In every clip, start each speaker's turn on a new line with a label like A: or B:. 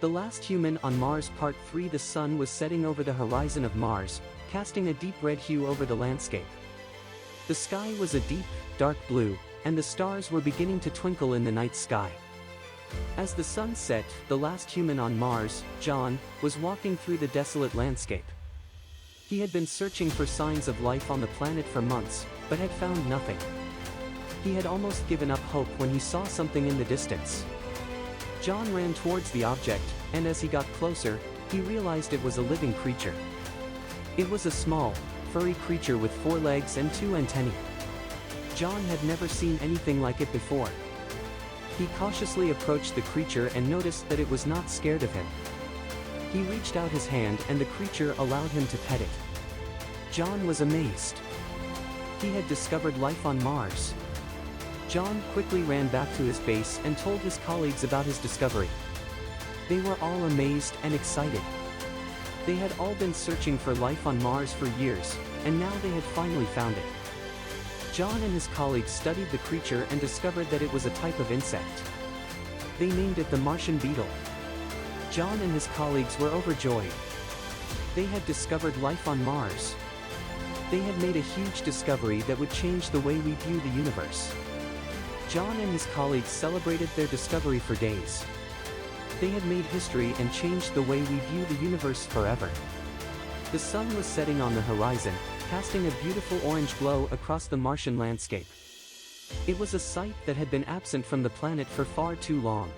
A: The Last Human on Mars Part 3. The sun was setting over the horizon of Mars, casting a deep red hue over the landscape. The sky was a deep, dark blue, and the stars were beginning to twinkle in the night sky. As the sun set, the last human on Mars, John, was walking through the desolate landscape. He had been searching for signs of life on the planet for months, but had found nothing. He had almost given up hope when he saw something in the distance. John ran towards the object, and as he got closer, he realized it was a living creature. It was a small, furry creature with 4 legs and 2 antennae. John had never seen anything like it before. He cautiously approached the creature and noticed that it was not scared of him. He reached out his hand and the creature allowed him to pet it. John was amazed. He had discovered life on Mars. John quickly ran back to his base and told his colleagues about his discovery. They were all amazed and excited. They had all been searching for life on Mars for years, and now they had finally found it. John and his colleagues studied the creature and discovered that it was a type of insect. They named it the Martian beetle. John and his colleagues were overjoyed. They had discovered life on Mars. They had made a huge discovery that would change the way we view the universe. John and his colleagues celebrated their discovery for days. They had made history and changed the way we view the universe forever. The sun was setting on the horizon, casting a beautiful orange glow across the Martian landscape. It was a sight that had been absent from the planet for far too long.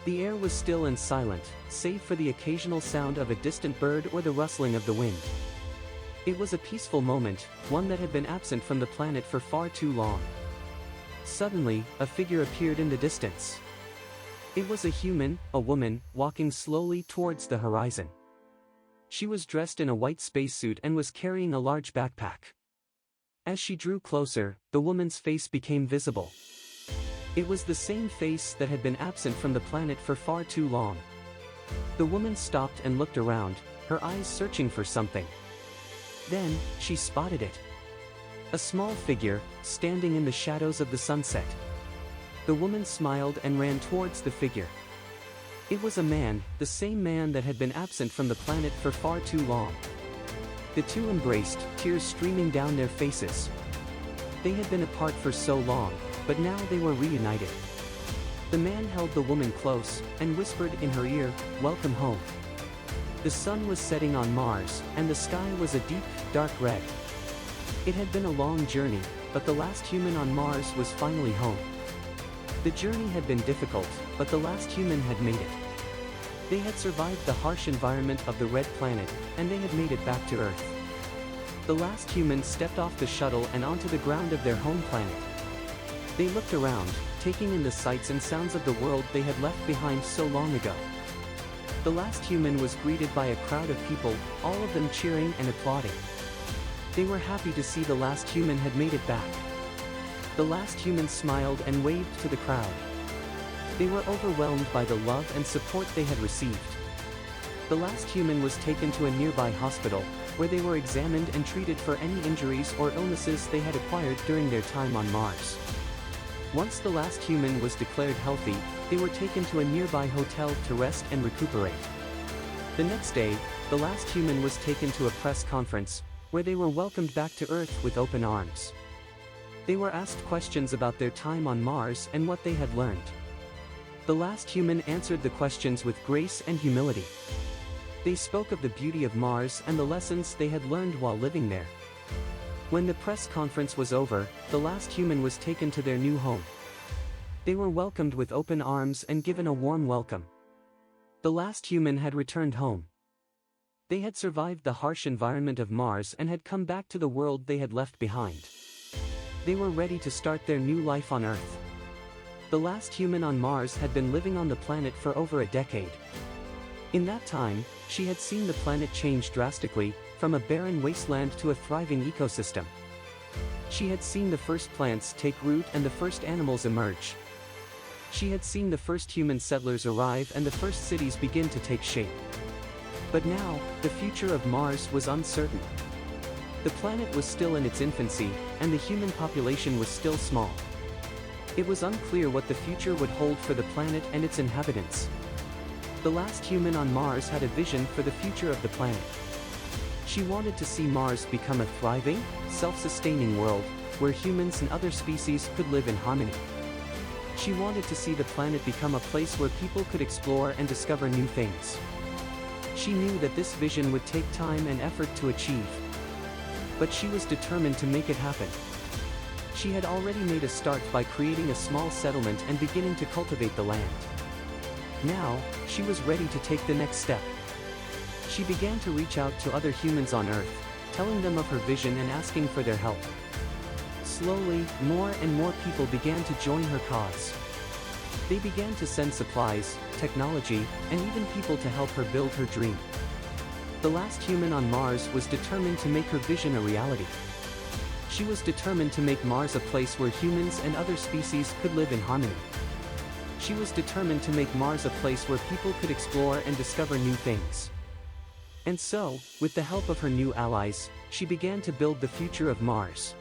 A: The air was still and silent, save for the occasional sound of a distant bird or the rustling of the wind. It was a peaceful moment, one that had been absent from the planet for far too long. Suddenly, a figure appeared in the distance. It was a human, a woman, walking slowly towards the horizon. She was dressed in a white spacesuit and was carrying a large backpack. As she drew closer, the woman's face became visible. It was the same face that had been absent from the planet for far too long. The woman stopped and looked around, her eyes searching for something. Then, she spotted it. A small figure, standing in the shadows of the sunset. The woman smiled and ran towards the figure. It was a man, the same man that had been absent from the planet for far too long. The two embraced, tears streaming down their faces. They had been apart for so long, but now they were reunited. The man held the woman close, and whispered in her ear, "Welcome home." The sun was setting on Mars, and the sky was a deep, dark red. It had been a long journey, but the last human on Mars was finally home. The journey had been difficult, but the last human had made it. They had survived the harsh environment of the red planet, and they had made it back to Earth. The last human stepped off the shuttle and onto the ground of their home planet. They looked around, taking in the sights and sounds of the world they had left behind so long ago. The last human was greeted by a crowd of people, all of them cheering and applauding. They were happy to see the last human had made it back. The last human smiled and waved to the crowd. They were overwhelmed by the love and support they had received. The last human was taken to a nearby hospital, where they were examined and treated for any injuries or illnesses they had acquired during their time on Mars. Once the last human was declared healthy, they were taken to a nearby hotel to rest and recuperate. The next day, the last human was taken to a press conference, where they were welcomed back to Earth with open arms. They were asked questions about their time on Mars and what they had learned. The last human answered the questions with grace and humility. They spoke of the beauty of Mars and the lessons they had learned while living there. When the press conference was over, the last human was taken to their new home. They were welcomed with open arms and given a warm welcome. The last human had returned home. They had survived the harsh environment of Mars and had come back to the world they had left behind. They were ready to start their new life on Earth. The last human on Mars had been living on the planet for over a decade. In that time, she had seen the planet change drastically, from a barren wasteland to a thriving ecosystem. She had seen the first plants take root and the first animals emerge. She had seen the first human settlers arrive and the first cities begin to take shape. But now, the future of Mars was uncertain. The planet was still in its infancy, and the human population was still small. It was unclear what the future would hold for the planet and its inhabitants. The last human on Mars had a vision for the future of the planet. She wanted to see Mars become a thriving, self-sustaining world, where humans and other species could live in harmony. She wanted to see the planet become a place where people could explore and discover new things. She knew that this vision would take time and effort to achieve. But she was determined to make it happen. She had already made a start by creating a small settlement and beginning to cultivate the land. Now, she was ready to take the next step. She began to reach out to other humans on Earth, telling them of her vision and asking for their help. Slowly, more and more people began to join her cause. They began to send supplies, technology, and even people to help her build her dream. The last human on Mars was determined to make her vision a reality. She was determined to make Mars a place where humans and other species could live in harmony. She was determined to make Mars a place where people could explore and discover new things. And so, with the help of her new allies, she began to build the future of Mars.